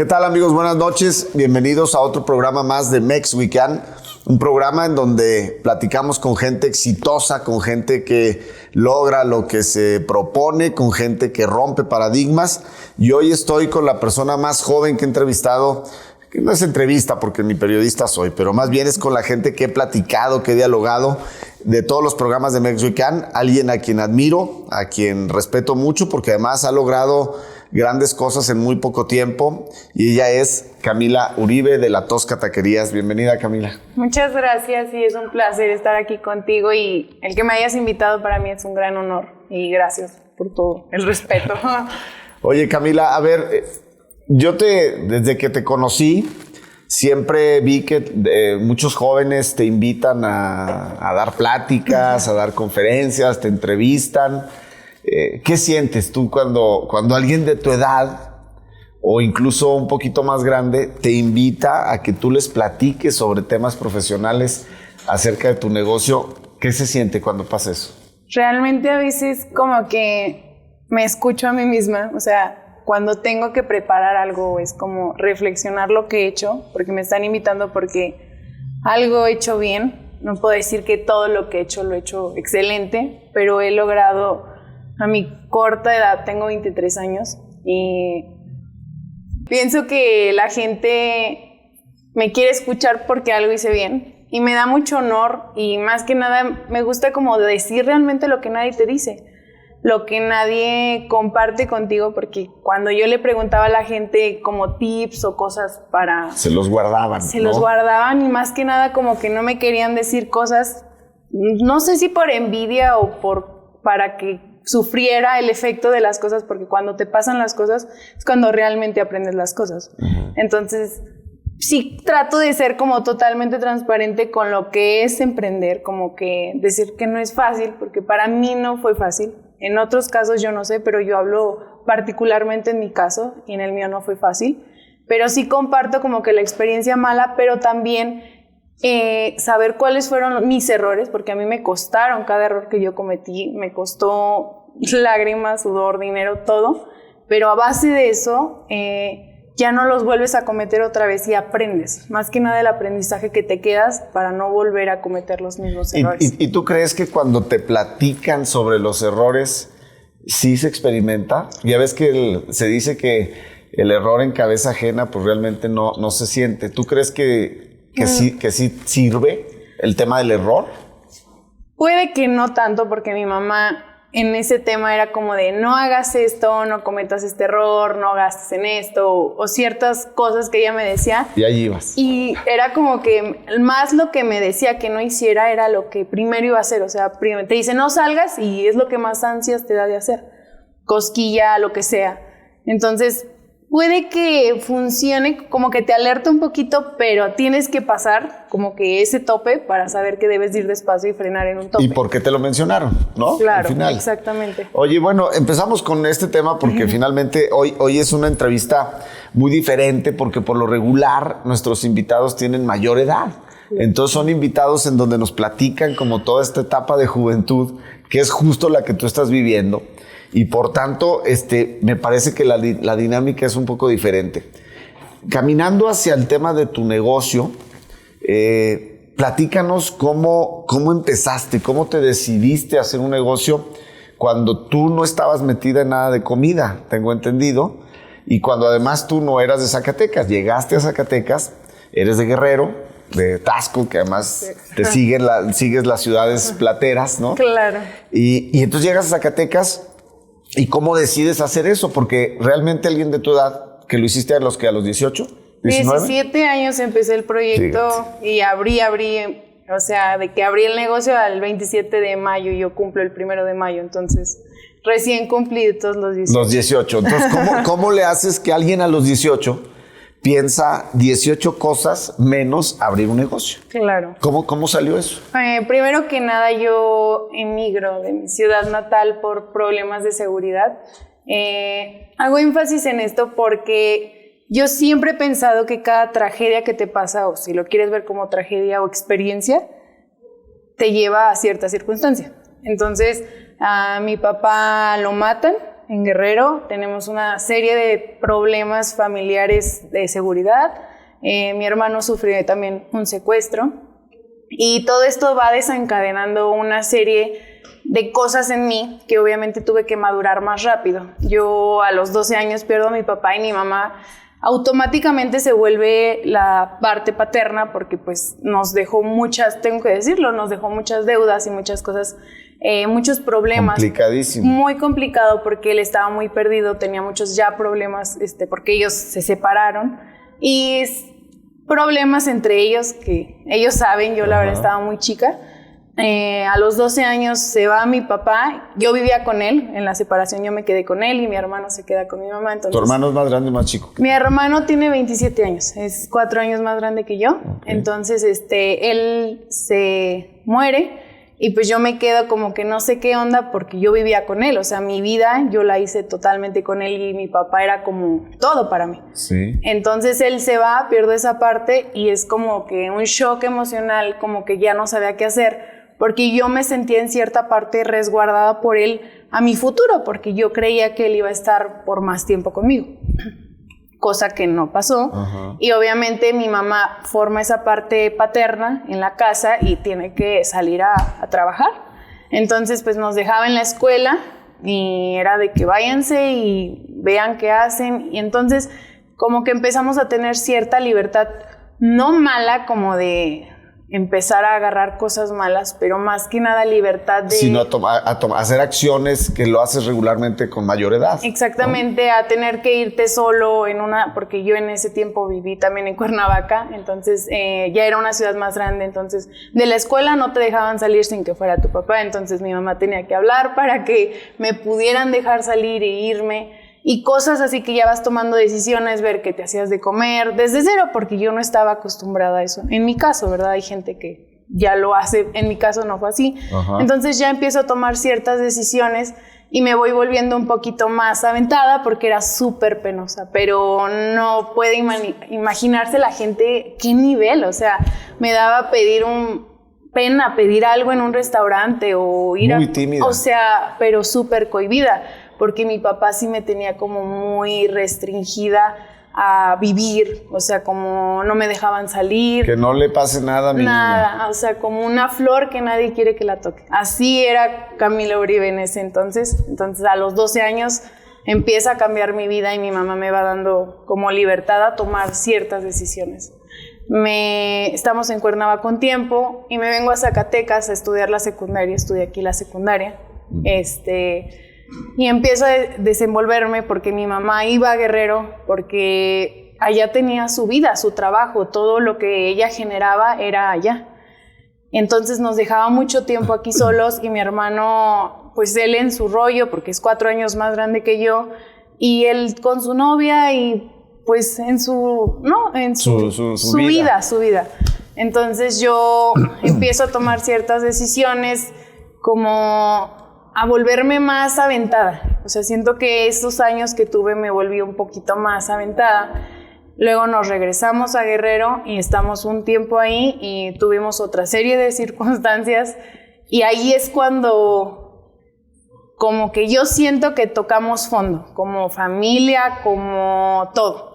¿Qué tal, amigos? Buenas noches. Bienvenidos a otro programa más de Mex Weekend. Un programa en donde platicamos con gente exitosa, con gente que logra lo que se propone, con gente que rompe paradigmas. Y hoy estoy con la persona más joven que he entrevistado, que no es entrevista porque ni periodista soy, pero más bien es con la gente que he platicado, que he dialogado de todos los programas de Mex Weekend. Alguien a quien admiro, a quien respeto mucho, porque además ha logrado grandes cosas en muy poco tiempo, y ella es Camila Uribe de La Tosca Taquerías. Bienvenida, Camila. Muchas gracias, y es un placer estar aquí contigo, y el que me hayas invitado para mí es un gran honor, y gracias por todo el respeto. Oye, Camila, a ver, desde que te conocí, siempre vi que muchos jóvenes te invitan a dar pláticas, a dar conferencias, te entrevistan. ¿Qué sientes tú cuando alguien de tu edad o incluso un poquito más grande te invita a que tú les platiques sobre temas profesionales acerca de tu negocio? ¿Qué se siente cuando pasa eso? Realmente a veces como que me escucho a mí misma, o sea, cuando tengo que preparar algo es como reflexionar lo que he hecho, porque me están invitando porque algo he hecho bien. No puedo decir que todo lo que he hecho lo he hecho excelente, pero he logrado. A mi corta edad, tengo 23 años, y pienso que la gente me quiere escuchar porque algo hice bien, y me da mucho honor, y más que nada me gusta como decir realmente lo que nadie te dice, lo que nadie comparte contigo, porque cuando yo le preguntaba a la gente como tips o cosas para... Se los guardaban, Se los guardaban, y más que nada como que no me querían decir cosas, no sé si por envidia o para que sufriera el efecto de las cosas, porque cuando te pasan las cosas es cuando realmente aprendes las cosas. Uh-huh. Entonces, sí trato de ser como totalmente transparente con lo que es emprender, como que decir que no es fácil, porque para mí no fue fácil. En otros casos yo no sé, pero yo hablo particularmente en mi caso, y en el mío no fue fácil. Pero sí comparto como que la experiencia mala, pero también saber cuáles fueron mis errores, porque a mí me costaron cada error que yo cometí, me costó lágrimas, sudor, dinero, todo, pero a base de eso ya no los vuelves a cometer otra vez y aprendes, más que nada el aprendizaje que te quedas para no volver a cometer los mismos errores. ¿Y tú crees que cuando te platican sobre los errores sí se experimenta? Ya ves que se dice que el error en cabeza ajena pues realmente no se siente. ¿Tú crees que sí sirve el tema del error? Puede que no tanto, porque mi mamá en ese tema era como de no hagas esto, no cometas este error, no gastes en esto, o ciertas cosas que ella me decía. Y ahí ibas. Y era como que más lo que me decía que no hiciera era lo que primero iba a hacer. O sea, primero te dice no salgas, y es lo que más ansias te da de hacer. Cosquilla, lo que sea. Entonces, puede que funcione, como que te alerta un poquito, pero tienes que pasar como que ese tope para saber que debes ir despacio y frenar en un tope. ¿Y por qué te lo mencionaron? ¿No? Claro, al final. Exactamente. Oye, bueno, empezamos con este tema porque finalmente hoy es una entrevista muy diferente, porque por lo regular nuestros invitados tienen mayor edad. Entonces son invitados en donde nos platican como toda esta etapa de juventud, que es justo la que tú estás viviendo. Y por tanto, me parece que la dinámica es un poco diferente. Caminando hacia el tema de tu negocio, platícanos cómo empezaste, cómo te decidiste a hacer un negocio cuando tú no estabas metida en nada de comida, tengo entendido, y cuando además tú no eras de Zacatecas. Llegaste a Zacatecas, eres de Guerrero, de Taxco, que además te sigues las ciudades plateras, ¿no? Claro. Y entonces llegas a Zacatecas. ¿Y cómo decides hacer eso? Porque realmente alguien de tu edad, que lo hiciste a los 18, 19. 17 años empecé el proyecto. Fíjate. Y abrí, o sea, de que abrí el negocio al 27 de mayo, y yo cumplo el 1 de mayo, entonces recién cumplidos los 18. Los 18. Entonces, ¿cómo le haces que alguien a los 18 piensa 18 cosas menos abrir un negocio? Claro. ¿Cómo salió eso? Primero que nada, yo emigro de mi ciudad natal por problemas de seguridad. Hago énfasis en esto porque yo siempre he pensado que cada tragedia que te pasa, o si lo quieres ver como tragedia o experiencia, te lleva a cierta circunstancia. Entonces, a mi papá lo matan en Guerrero. Tenemos una serie de problemas familiares de seguridad. Mi hermano sufrió también un secuestro. Y todo esto va desencadenando una serie de cosas en mí que obviamente tuve que madurar más rápido. Yo a los 12 años pierdo a mi papá y mi mamá automáticamente se vuelve la parte paterna porque pues nos dejó muchas, tengo que decirlo, nos dejó muchas deudas y muchas cosas, muchos problemas. Complicadísimo. Muy complicado porque él estaba muy perdido, tenía muchos ya problemas porque ellos se separaron y problemas entre ellos que ellos saben, yo la verdad estaba muy chica. A los 12 años se va mi papá, yo vivía con él, en la separación yo me quedé con él y mi hermano se queda con mi mamá. Entonces, ¿tu hermano es más grande o más chico? Mi hermano tiene 27 años, es 4 años más grande que yo. Okay. Entonces él se muere y pues yo me quedo como que no sé qué onda porque yo vivía con él, o sea, mi vida yo la hice totalmente con él y mi papá era como todo para mí. Sí. Entonces él se va, pierdo esa parte y es como que un shock emocional, como que ya no sabía qué hacer, porque yo me sentía en cierta parte resguardada por él a mi futuro, porque yo creía que él iba a estar por más tiempo conmigo, cosa que no pasó. Y obviamente mi mamá forma esa parte paterna en la casa y tiene que salir a trabajar. Entonces pues nos dejaba en la escuela y era de que váyanse y vean qué hacen, y entonces como que empezamos a tener cierta libertad, no mala como de empezar a agarrar cosas malas, pero más que nada libertad de... Sino a hacer acciones que lo haces regularmente con mayor edad. Exactamente, ¿no? A tener que irte solo en una... Porque yo en ese tiempo viví también en Cuernavaca, entonces ya era una ciudad más grande, entonces de la escuela no te dejaban salir sin que fuera tu papá, entonces mi mamá tenía que hablar para que me pudieran dejar salir e irme. Y cosas así que ya vas tomando decisiones, ver qué te hacías de comer desde cero, porque yo no estaba acostumbrada a eso. En mi caso, ¿verdad? Hay gente que ya lo hace, en mi caso no fue así. Entonces ya empiezo a tomar ciertas decisiones y me voy volviendo un poquito más aventada porque era súper penosa, pero no puede imaginarse la gente qué nivel, o sea, me daba pena pedir algo en un restaurante o ir muy tímida. O sea, pero súper cohibida, porque mi papá sí me tenía como muy restringida a vivir, o sea, como no me dejaban salir. Que no le pase nada a mi niña. O sea, como una flor que nadie quiere que la toque. Así era Camila Uribe en ese entonces. Entonces, a los 12 años empieza a cambiar mi vida y mi mamá me va dando como libertad a tomar ciertas decisiones. Estamos en Cuernavaca con tiempo y me vengo a Zacatecas a estudiar la secundaria, estudié aquí la secundaria, y empiezo a desenvolverme porque mi mamá iba a Guerrero, porque allá tenía su vida, su trabajo, todo lo que ella generaba era allá. Entonces nos dejaba mucho tiempo aquí solos y mi hermano, pues él en su rollo, porque es 4 años más grande que yo, y él con su novia y pues en su vida. Entonces yo empiezo a tomar ciertas decisiones como a volverme más aventada. O sea, siento que estos años que tuve me volví un poquito más aventada. Luego nos regresamos a Guerrero y estamos un tiempo ahí y tuvimos otra serie de circunstancias y ahí es cuando como que yo siento que tocamos fondo, como familia, como todo.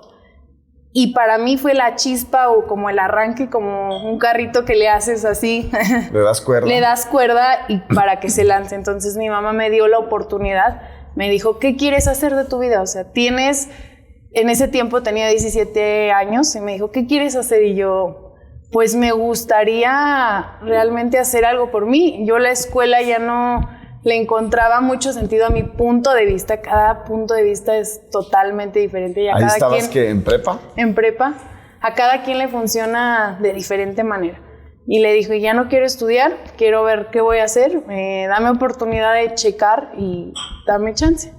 Y para mí fue la chispa o como el arranque, como un carrito que le haces así. Le das cuerda. Le das cuerda y para que se lance. Entonces mi mamá me dio la oportunidad, me dijo, ¿qué quieres hacer de tu vida? O sea, en ese tiempo tenía 17 años y me dijo, ¿qué quieres hacer? Y yo, pues me gustaría realmente hacer algo por mí. Yo la escuela ya no le encontraba mucho sentido a mi punto de vista. Cada punto de vista es totalmente diferente. Y a ¿Ahí cada estabas qué, en prepa? En prepa. A cada quien le funciona de diferente manera. Y le dije, ya no quiero estudiar, quiero ver qué voy a hacer. Dame oportunidad de checar y dame chance.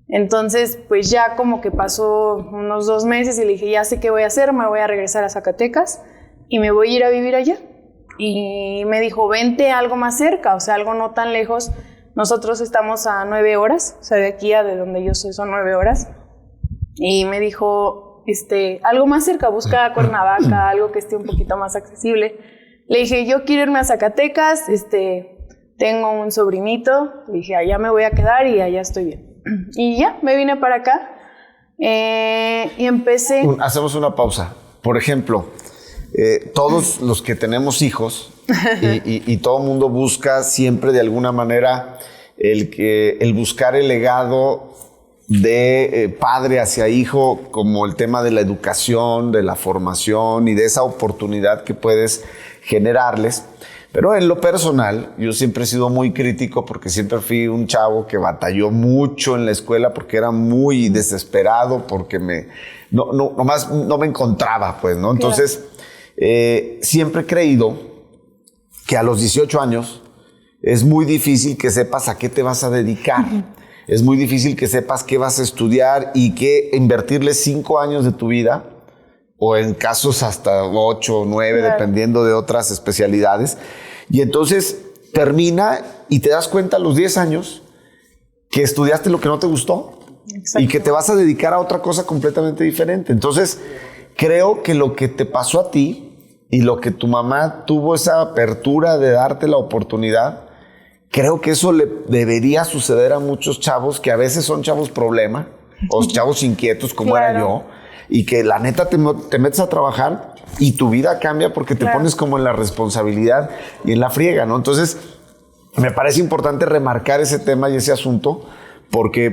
Entonces, pues ya como que pasó unos 2 meses y le dije, ya sé qué voy a hacer, me voy a regresar a Zacatecas y me voy a ir a vivir allá. Y me dijo, vente algo más cerca, o sea, algo no tan lejos. Nosotros estamos a 9 horas, o sea, de aquí a de donde yo soy son 9 horas. Y me dijo, algo más cerca, busca Cuernavaca, algo que esté un poquito más accesible. Le dije, yo quiero irme a Zacatecas, tengo un sobrinito. Le dije, allá me voy a quedar y allá estoy bien. Y ya, me vine para acá y empecé. Hacemos una pausa. Por ejemplo, todos los que tenemos hijos y todo el mundo busca siempre de alguna manera el buscar el legado de padre hacia hijo, como el tema de la educación, de la formación y de esa oportunidad que puedes generarles. Pero en lo personal, yo siempre he sido muy crítico porque siempre fui un chavo que batalló mucho en la escuela porque era muy desesperado, porque nomás no me encontraba, pues, ¿no? Entonces, siempre he creído que a los 18 años es muy difícil que sepas a qué te vas a dedicar. Es muy difícil que sepas qué vas a estudiar y que invertirle 5 años de tu vida, o en casos hasta 8 o 9, claro, dependiendo de otras especialidades. Y entonces termina y te das cuenta a los 10 años que estudiaste lo que no te gustó. Exacto. Y que te vas a dedicar a otra cosa completamente diferente. Entonces, creo que lo que te pasó a ti y lo que tu mamá tuvo esa apertura de darte la oportunidad, creo que eso le debería suceder a muchos chavos que a veces son chavos problema o chavos inquietos como claro, era yo, y que la neta te metes a trabajar y tu vida cambia porque te claro, pones como en la responsabilidad y en la friega, ¿no? Entonces, me parece importante remarcar ese tema y ese asunto porque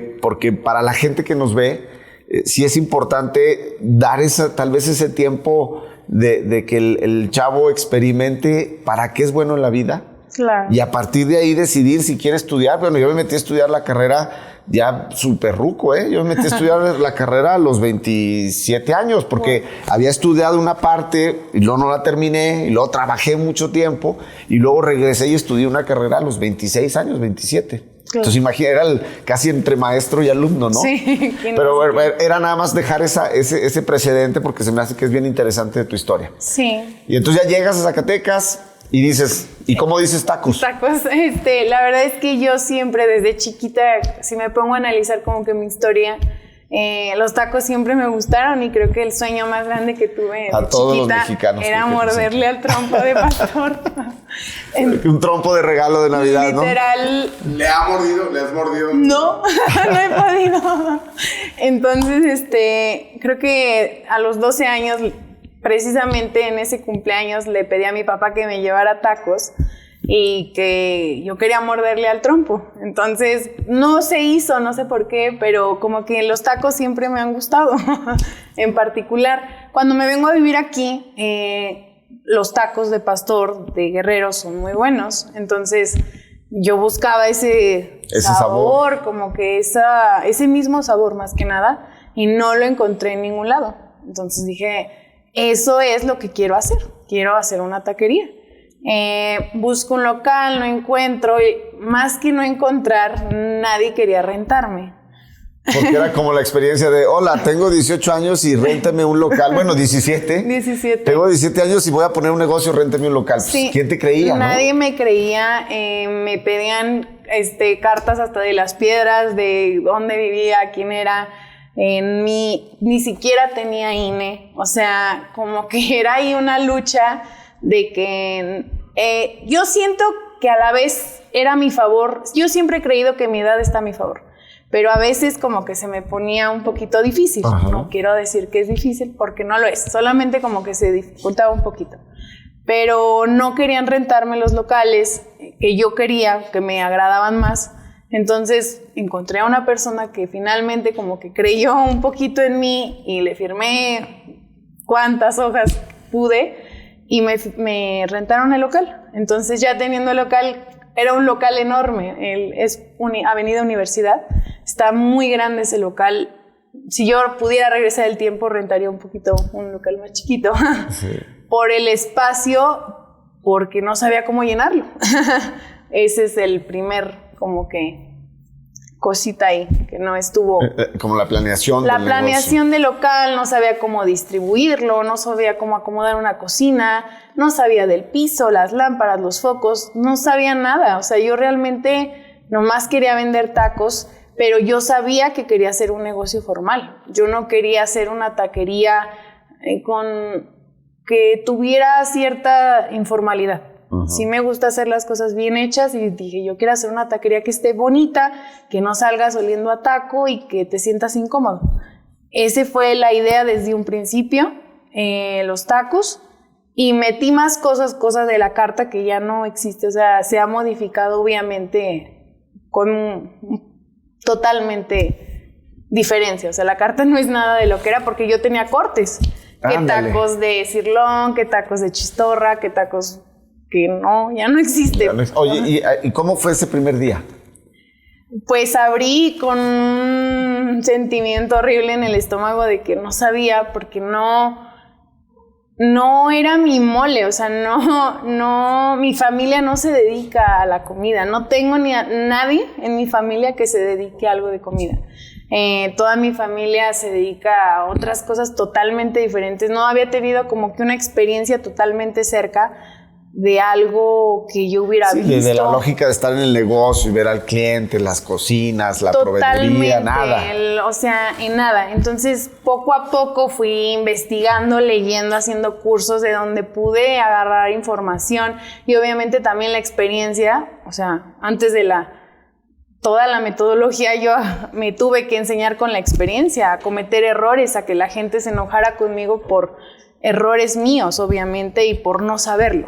para la gente que nos ve, sí es importante dar tal vez ese tiempo de que el chavo experimente para qué es bueno en la vida. Claro. Y a partir de ahí decidir si quiere estudiar. Bueno, yo me metí a estudiar la carrera ya súper ruco, ¿eh? Yo me metí a estudiar la carrera a los 27 años porque había estudiado una parte y luego no la terminé y luego trabajé mucho tiempo y luego regresé y estudié una carrera a los 26 años, 27. Claro. Entonces imagina, era casi entre maestro y alumno, ¿no? Sí. Pero era nada más dejar ese precedente porque se me hace que es bien interesante de tu historia. Sí. Y entonces ya llegas a Zacatecas y dices, ¿y cómo dices tacos? Tacos, la verdad es que yo siempre desde chiquita, si me pongo a analizar como que mi historia, los tacos siempre me gustaron y creo que el sueño más grande que tuve a todos los mexicanos era morderle al trompo de pastor. Un trompo de regalo de Navidad, literal, ¿no? ¿Le has mordido? No, no he podido. Entonces, creo que a los 12 años, precisamente en ese cumpleaños, le pedí a mi papá que me llevara tacos y que yo quería morderle al trompo. Entonces, no se hizo, no sé por qué, pero como que los tacos siempre me han gustado. En particular, cuando me vengo a vivir aquí, los tacos de pastor de Guerrero son muy buenos. Entonces, yo buscaba ese sabor, como que ese mismo sabor más que nada, y no lo encontré en ningún lado. Entonces dije, eso es lo que quiero hacer una taquería. Busco un local, no encuentro, y más que no encontrar, nadie quería rentarme. Porque era como la experiencia de, hola, tengo 18 años y réntame un local. Bueno, 17. 17. Tengo 17 años y voy a poner un negocio, réntame un local. Pues, sí, ¿quién te creía? Nadie me creía. Me pedían cartas hasta de las piedras, de dónde vivía, quién era. Ni siquiera tenía INE. O sea, como que era ahí una lucha de que yo siento que a la vez era a mi favor. Yo siempre he creído que mi edad está a mi favor. Pero a veces como que se me ponía un poquito difícil. Ajá. No quiero decir que es difícil porque no lo es, solamente como que se dificultaba un poquito. Pero no querían rentarme los locales que yo quería, que me agradaban más. Entonces encontré a una persona que finalmente como que creyó un poquito en mí y le firmé cuantas hojas pude y me rentaron el local. Entonces ya teniendo el local, era un local enorme, es Avenida Universidad. Está muy grande ese local. Si yo pudiera regresar el tiempo, rentaría un local más chiquito. Sí. Por el espacio, porque no sabía cómo llenarlo. Ese es el primer, como que, cosita ahí, que no estuvo. Como la planeación. La planeación del local, no sabía cómo distribuirlo, no sabía cómo acomodar una cocina, no sabía del piso, las lámparas, los focos, no sabía nada. O sea, yo realmente nomás quería vender tacos, pero yo sabía que quería hacer un negocio formal. Yo no quería hacer una taquería que tuviera cierta informalidad. Sí me gusta hacer las cosas bien hechas y dije, yo quiero hacer una taquería que esté bonita, que no salgas oliendo a taco y que te sientas incómodo. Esa fue la idea desde un principio, los tacos, y metí más cosas de la carta que ya no existe, o sea, se ha modificado obviamente con totalmente diferencia, o sea, la carta no es nada de lo que era porque yo tenía cortes, que tacos de cirlón, que tacos de chistorra, que tacos que no, ya no existe. Oye, ¿y cómo fue ese primer día? Pues abrí con un sentimiento horrible en el estómago de que no sabía, porque no era mi mole, o sea, no, mi familia no se dedica a la comida, no tengo ni a nadie en mi familia que se dedique a algo de comida. Toda mi familia se dedica a otras cosas totalmente diferentes, no había tenido como que una experiencia totalmente cerca de algo que yo hubiera visto. Desde la lógica de estar en el negocio y ver al cliente, las cocinas, la proveeduría, nada. O sea, en nada. Entonces, poco a poco fui investigando, leyendo, haciendo cursos de donde pude agarrar información y obviamente también la experiencia. O sea, antes de toda la metodología yo me tuve que enseñar con la experiencia, a cometer errores, a que la gente se enojara conmigo por errores míos, obviamente, y por no saberlo.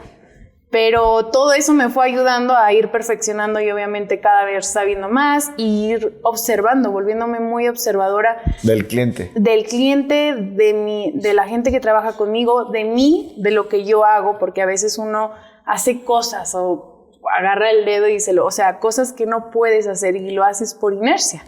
Pero todo eso me fue ayudando a ir perfeccionando y obviamente cada vez sabiendo más y ir observando, volviéndome muy observadora. Del cliente. Del cliente, de la gente que trabaja conmigo, de mí, de lo que yo hago, porque a veces uno hace cosas o agarra el dedo y o sea, cosas que no puedes hacer y lo haces por inercia.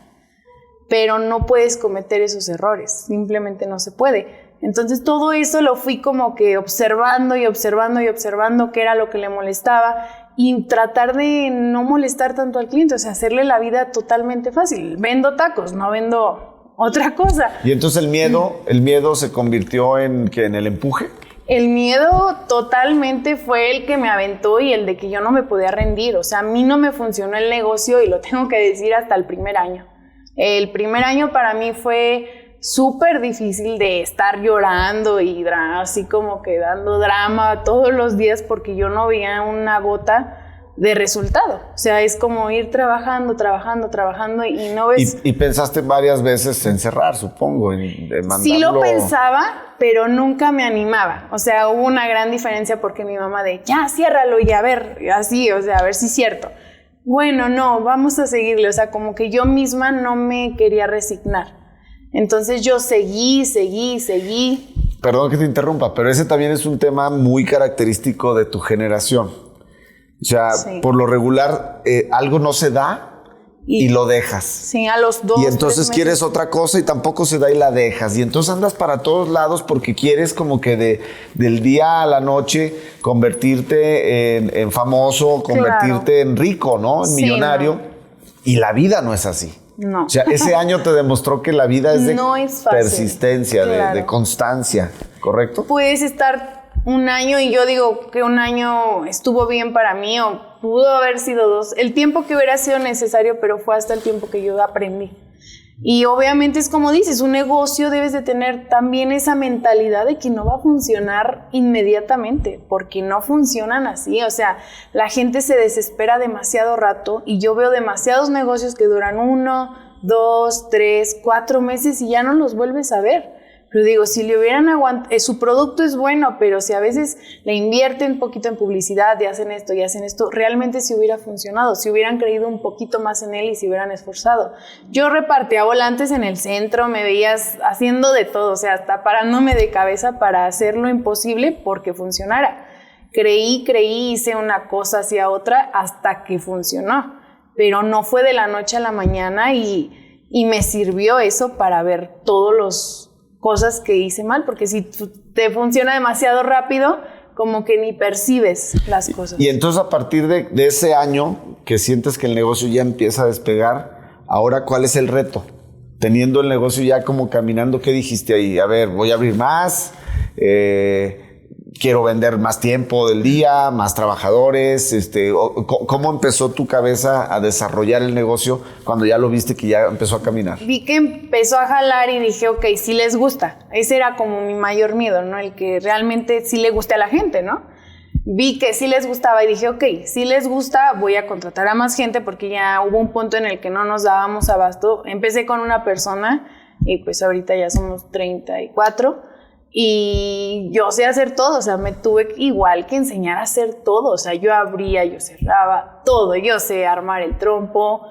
Pero no puedes cometer esos errores, simplemente no se puede. Entonces todo eso lo fui como que observando qué era lo que le molestaba y tratar de no molestar tanto al cliente, o sea, hacerle la vida totalmente fácil. Vendo tacos, no vendo otra cosa. Y entonces el miedo se convirtió en el empuje. El miedo totalmente fue el que me aventó y el de que yo no me podía rendir. O sea, a mí no me funcionó el negocio y lo tengo que decir hasta el primer año. El primer año para mí fue súper difícil de estar llorando y así como que dando drama todos los días porque yo no veía una gota de resultado. O sea, es como ir trabajando y no ves... Y pensaste varias veces en cerrar, supongo, en mandarlo... Sí lo pensaba, pero nunca me animaba. O sea, hubo una gran diferencia porque mi mamá ya, ciérralo y a ver, así, o sea, a ver si es cierto. Bueno, no, vamos a seguirle. O sea, como que yo misma no me quería resignar. Entonces yo seguí. Perdón que te interrumpa, pero ese también es un tema muy característico de tu generación. O sea, sí. Por lo regular, algo no se da y lo dejas. Sí, a los 2, y entonces quieres otra cosa y tampoco se da y la dejas. Y entonces andas para todos lados porque quieres como que del día a la noche convertirte en famoso, convertirte en rico, ¿no? En millonario. No. Y la vida no es así. No. O sea, ese año te demostró que la vida es de persistencia, claro. de constancia, ¿correcto? Puedes estar un año y yo digo que un año estuvo bien para mí o pudo haber sido 2. El tiempo que hubiera sido necesario, pero fue hasta el tiempo que yo aprendí. Y obviamente es como dices, un negocio debes de tener también esa mentalidad de que no va a funcionar inmediatamente, porque no funcionan así. O sea, la gente se desespera demasiado rato y yo veo demasiados negocios que duran 1, 2, 3, 4 meses y ya no los vuelves a ver. Pero digo, si le hubieran aguantado, su producto es bueno, pero si a veces le invierten un poquito en publicidad y hacen esto, realmente sí hubiera funcionado, si hubieran creído un poquito más en él y si hubieran esforzado. Yo repartía volantes en el centro, me veías haciendo de todo, o sea, hasta parándome de cabeza para hacer lo imposible porque funcionara. Creí, hice una cosa hacia otra hasta que funcionó, pero no fue de la noche a la mañana y me sirvió eso para ver todos los cosas que hice mal, porque si te funciona demasiado rápido, como que ni percibes las cosas. Y entonces a partir de ese año que sientes que el negocio ya empieza a despegar, ahora ¿cuál es el reto? Teniendo el negocio ya como caminando, ¿qué dijiste ahí? A ver, voy a abrir más, quiero vender más tiempo del día, más trabajadores. ¿Cómo empezó tu cabeza a desarrollar el negocio cuando ya lo viste que ya empezó a caminar? Vi que empezó a jalar y dije, ok, sí les gusta. Ese era como mi mayor miedo, ¿no? El que realmente sí le guste a la gente, ¿no? vi que sí les gustaba y dije, ok, si les gusta, voy a contratar a más gente porque ya hubo un punto en el que no nos dábamos abasto. Empecé con una persona y pues ahorita ya somos 34 y yo sé hacer todo, o sea, me tuve igual que enseñar a hacer todo, o sea, yo abría, yo cerraba, todo, yo sé armar el trompo.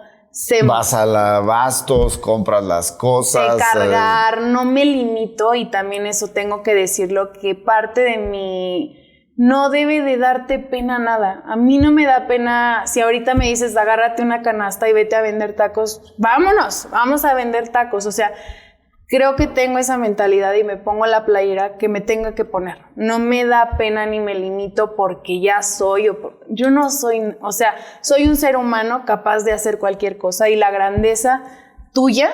Vas a la Bastos, compras las cosas. Sé cargar, no me limito y también eso tengo que decirlo, que parte de mí no debe de darte pena nada. A mí no me da pena, si ahorita me dices agárrate una canasta y vete a vender tacos, vámonos, vamos a vender tacos, o sea, creo que tengo esa mentalidad y me pongo la playera que me tenga que poner. No me da pena ni me limito porque ya soy, yo no soy, o sea, soy un ser humano capaz de hacer cualquier cosa y la grandeza tuya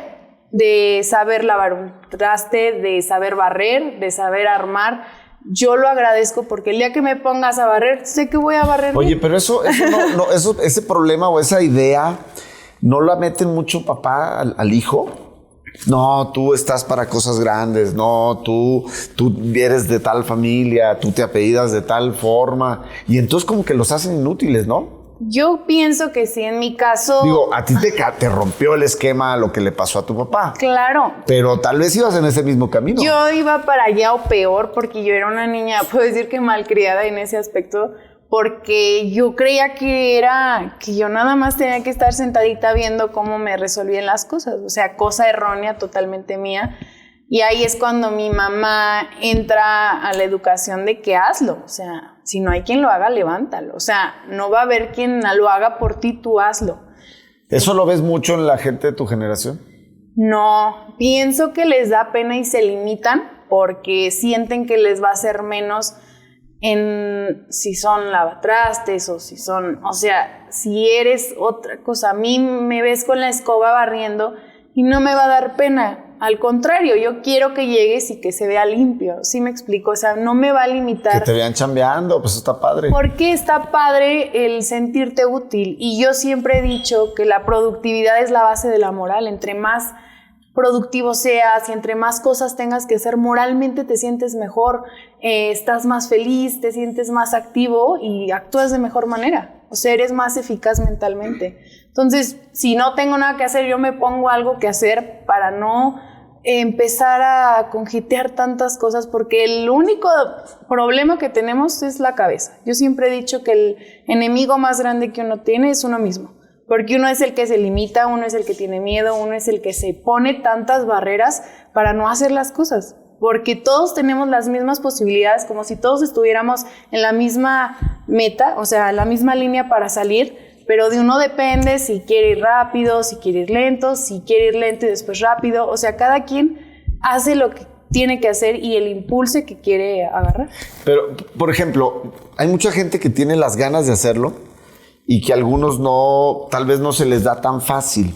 de saber lavar un traste, de saber barrer, de saber armar, yo lo agradezco porque el día que me pongas a barrer, sé que voy a barrer. Oye, pero eso ese problema o esa idea, ¿no la meten mucho papá al hijo? No, tú estás para cosas grandes, no, tú eres de tal familia, tú te apellidas de tal forma, y entonces como que los hacen inútiles, ¿no? Yo pienso que sí, en mi caso... Digo, a ti te rompió el esquema lo que le pasó a tu papá. Claro. Pero tal vez ibas en ese mismo camino. Yo iba para allá o peor porque yo era una niña, puedo decir que malcriada en ese aspecto, porque yo creía que yo nada más tenía que estar sentadita viendo cómo me resolvían las cosas, o sea, cosa errónea totalmente mía. Y ahí es cuando mi mamá entra a la educación de que hazlo, o sea, si no hay quien lo haga, levántalo, o sea, no va a haber quien lo haga por ti, tú hazlo. ¿Eso lo ves mucho en la gente de tu generación? No, pienso que les da pena y se limitan porque sienten que les va a hacer menos en si son lavatrastes o si son, o sea, si eres otra cosa. A mí me ves con la escoba barriendo y no me va a dar pena. Al contrario, yo quiero que llegues y que se vea limpio. ¿Sí me explico? O sea, no me va a limitar. Que te vean chambeando, pues está padre. Porque está padre el sentirte útil. Y yo siempre he dicho que la productividad es la base de la moral. Entre más productivo seas y entre más cosas tengas que hacer, moralmente te sientes mejor, estás más feliz, te sientes más activo y actúas de mejor manera. O sea, eres más eficaz mentalmente. Entonces, si no tengo nada que hacer, yo me pongo algo que hacer para no empezar a conjitear tantas cosas, porque el único problema que tenemos es la cabeza. Yo siempre he dicho que el enemigo más grande que uno tiene es uno mismo. Porque uno es el que se limita, uno es el que tiene miedo, uno es el que se pone tantas barreras para no hacer las cosas. Porque todos tenemos las mismas posibilidades, como si todos estuviéramos en la misma meta, o sea, la misma línea para salir, pero de uno depende si quiere ir rápido, si quiere ir lento, si quiere ir lento y después rápido. O sea, cada quien hace lo que tiene que hacer y el impulso que quiere agarrar. Pero, por ejemplo, hay mucha gente que tiene las ganas de hacerlo y que a algunos no, tal vez no se les da tan fácil.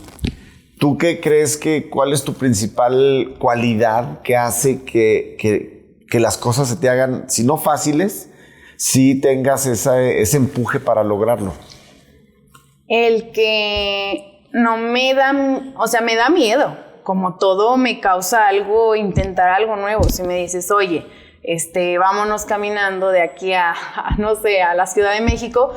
¿Tú qué crees cuál es tu principal cualidad que hace que las cosas se te hagan, si no fáciles, si tengas ese empuje para lograrlo? El que no me da, o sea, me da miedo. Como todo me causa algo, intentar algo nuevo. Si me dices, oye, vámonos caminando de aquí no sé, a la Ciudad de México,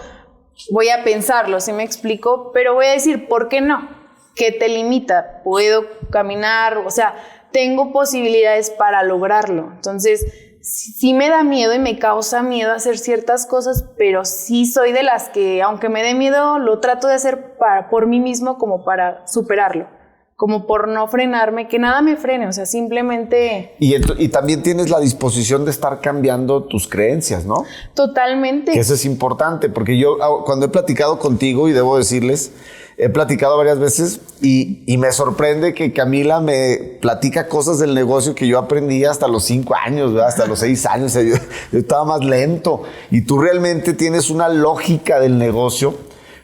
voy a pensarlo, ¿sí me explico? Pero voy a decir, ¿por qué no? ¿Qué te limita? Puedo caminar, o sea, tengo posibilidades para lograrlo. Entonces, sí me da miedo y me causa miedo hacer ciertas cosas, pero sí soy de las que, aunque me dé miedo, lo trato de hacer por mí mismo, como para superarlo, como por no frenarme, que nada me frene, o sea, simplemente... Y también tienes la disposición de estar cambiando tus creencias, ¿no? Totalmente. Que eso es importante, porque yo cuando he platicado contigo, y debo decirles, he platicado varias veces y me sorprende que Camila me platica cosas del negocio que yo aprendí hasta los 5 años, ¿verdad? Hasta los 6 años, o sea, yo estaba más lento. Y tú realmente tienes una lógica del negocio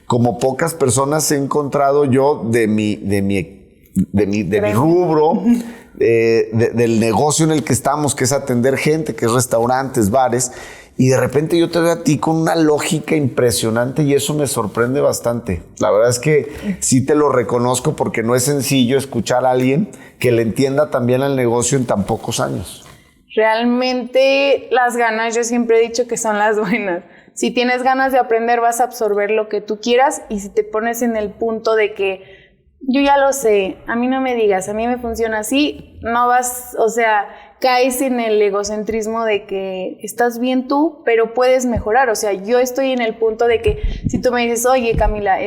como pocas personas he encontrado yo de mi rubro, del negocio en el que estamos, que es atender gente, que es restaurantes, bares, y de repente yo te veo a ti con una lógica impresionante y eso me sorprende bastante. La verdad es que sí te lo reconozco porque no es sencillo escuchar a alguien que le entienda también al negocio en tan pocos años. Realmente las ganas, yo siempre he dicho que son las buenas. Si tienes ganas de aprender, vas a absorber lo que tú quieras, y si te pones en el punto de que yo ya lo sé, a mí no me digas, a mí me funciona así, no vas, o sea, caes en el egocentrismo de que estás bien tú, pero puedes mejorar. O sea, yo estoy en el punto de que si tú me dices, oye, Camila,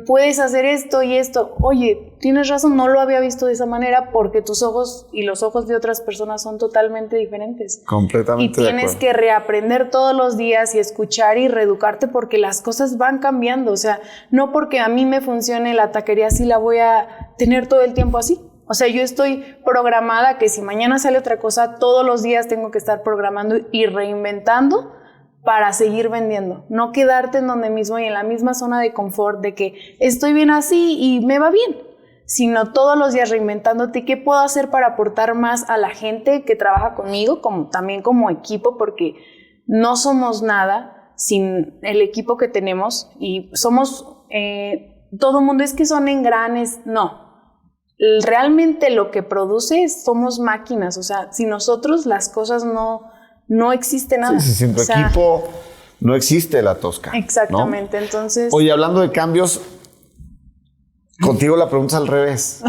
puedes hacer esto y esto, oye, tienes razón, no lo había visto de esa manera, porque tus ojos y los ojos de otras personas son totalmente diferentes. Completamente. Y tienes que reaprender todos los días y escuchar y reeducarte, porque las cosas van cambiando. O sea, no porque a mí me funcione la taquería, sí la voy a tener todo el tiempo así. O sea, yo estoy programada que si mañana sale otra cosa, todos los días tengo que estar programando y reinventando para seguir vendiendo. No quedarte en donde mismo y en la misma zona de confort de que estoy bien así y me va bien, sino todos los días reinventándote. ¿Qué puedo hacer para aportar más a la gente que trabaja conmigo, como también como equipo? Porque no somos nada sin el equipo que tenemos, y somos, todo el mundo es que son engranes, no. Realmente lo que produce somos máquinas. O sea, sin nosotros las cosas no existe nada. Sí, sin tu equipo no existe la Tosca. Exactamente, ¿no? Entonces... Oye, hablando de cambios, contigo la pregunta es al revés.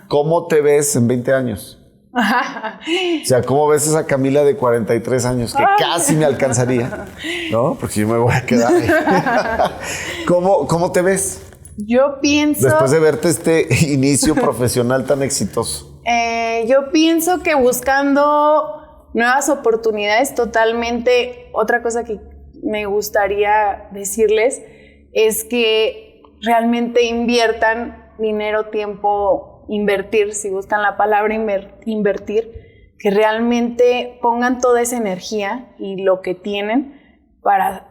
¿Cómo te ves en 20 años? O sea, ¿cómo ves esa Camila de 43 años que casi me alcanzaría? ¿No? Porque yo me voy a quedar ahí. ¿Cómo te ves? Yo pienso... Después de verte este inicio profesional tan exitoso. Yo pienso que buscando nuevas oportunidades, totalmente. Otra cosa que me gustaría decirles es que realmente inviertan dinero, tiempo, invertir, si buscan la palabra invertir, que realmente pongan toda esa energía y lo que tienen para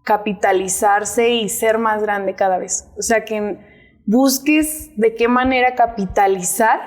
capitalizarse y ser más grande cada vez. O sea, que busques de qué manera capitalizar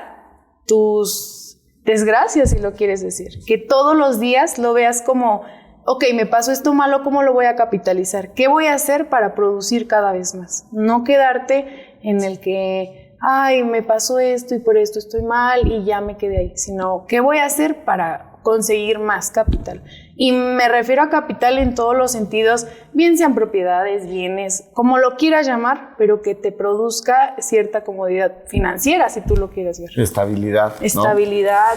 tus desgracias, si lo quieres decir. Que todos los días lo veas como, ok, me pasó esto malo, ¿cómo lo voy a capitalizar? ¿Qué voy a hacer para producir cada vez más? No quedarte en el que, ay, me pasó esto y por esto estoy mal y ya me quedé ahí, sino, ¿qué voy a hacer para conseguir más capital? Y me refiero a capital en todos los sentidos, bien sean propiedades, bienes, como lo quieras llamar, pero que te produzca cierta comodidad financiera, si tú lo quieres ver. Estabilidad, ¿no? Estabilidad.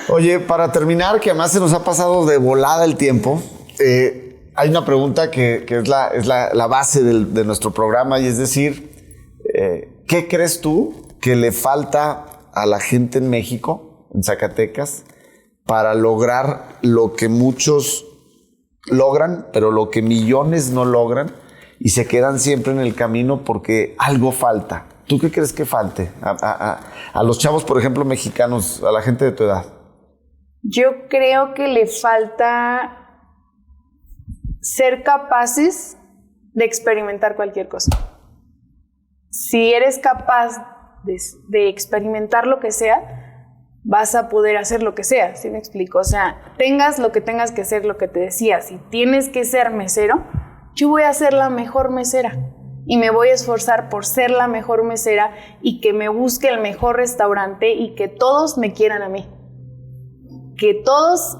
Oye, para terminar, que además se nos ha pasado de volada el tiempo, hay una pregunta que es la base de nuestro programa, y es decir, ¿qué crees tú que le falta a la gente en México, en Zacatecas, para lograr lo que muchos logran, pero lo que millones no logran y se quedan siempre en el camino porque algo falta? ¿Tú qué crees que falte a los chavos, por ejemplo, mexicanos, a la gente de tu edad? Yo creo que le falta ser capaces de experimentar cualquier cosa. Si eres capaz de experimentar lo que sea, vas a poder hacer lo que sea, ¿sí me explico? O sea, tengas lo que tengas que hacer, lo que te decía, si tienes que ser mesero, yo voy a ser la mejor mesera y me voy a esforzar por ser la mejor mesera y que me busque el mejor restaurante y que todos me quieran a mí. Que todos,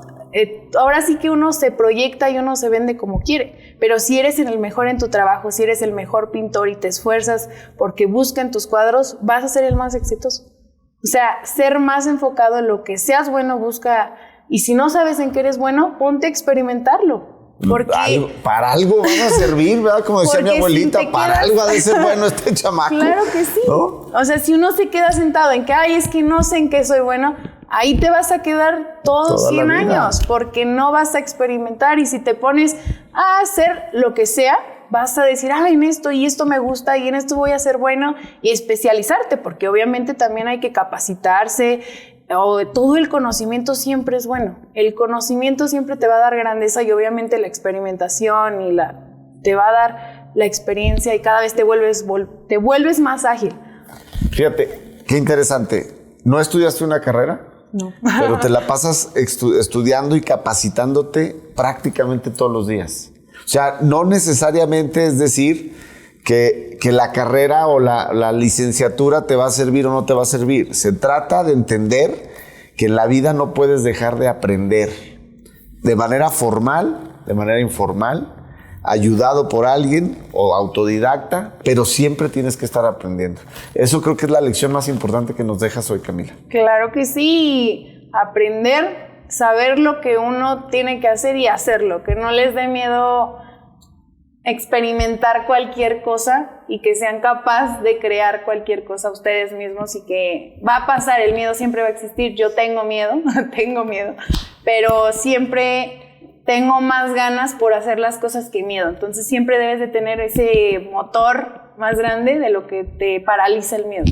ahora sí que uno se proyecta y uno se vende como quiere, pero si eres el mejor en tu trabajo, si eres el mejor pintor y te esfuerzas porque buscan tus cuadros, vas a ser el más exitoso. O sea, ser más enfocado en lo que seas bueno, busca, y si no sabes en qué eres bueno, ponte a experimentarlo. Porque para algo van a servir, ¿verdad? Como decía mi abuelita, si para algo ha de ser bueno este chamaco. Claro que sí. ¿No? O sea, si uno se queda sentado en que, ay, es que no sé en qué soy bueno, ahí te vas a quedar todos 100 años, porque no vas a experimentar. Y si te pones a hacer lo que sea, vas a decir, en esto y esto me gusta y en esto voy a ser bueno, y especializarte, porque obviamente también hay que capacitarse. Todo el conocimiento siempre es bueno. El conocimiento siempre te va a dar grandeza, y obviamente la experimentación te va a dar la experiencia, y cada vez te vuelves más ágil. Fíjate, qué interesante. ¿No estudiaste una carrera? No. Pero te la pasas estudiando y capacitándote prácticamente todos los días. O sea, no necesariamente es decir que la carrera o la licenciatura te va a servir o no te va a servir. Se trata de entender que en la vida no puedes dejar de aprender de manera formal de manera informal, ayudado por alguien o autodidacta, pero siempre tienes que estar aprendiendo. Eso creo que es la lección más importante que nos dejas hoy, Camila. Claro que sí, aprender, saber lo que uno tiene que hacer y hacerlo, que no les dé miedo experimentar cualquier cosa y que sean capaces de crear cualquier cosa ustedes mismos, y que va a pasar, el miedo siempre va a existir. Yo tengo miedo, pero siempre tengo más ganas por hacer las cosas que miedo. Entonces siempre debes de tener ese motor más grande de lo que te paraliza el miedo.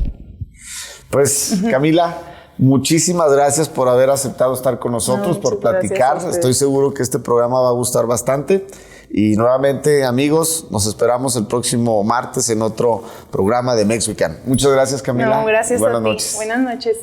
Pues Camila, muchísimas gracias por haber aceptado estar con nosotros, por platicar. Estoy seguro que este programa va a gustar bastante. Y nuevamente, amigos, nos esperamos el próximo martes en otro programa de Mex Weekend. Muchas gracias, Camila. No, gracias Buenas a ti. noches. Buenas noches.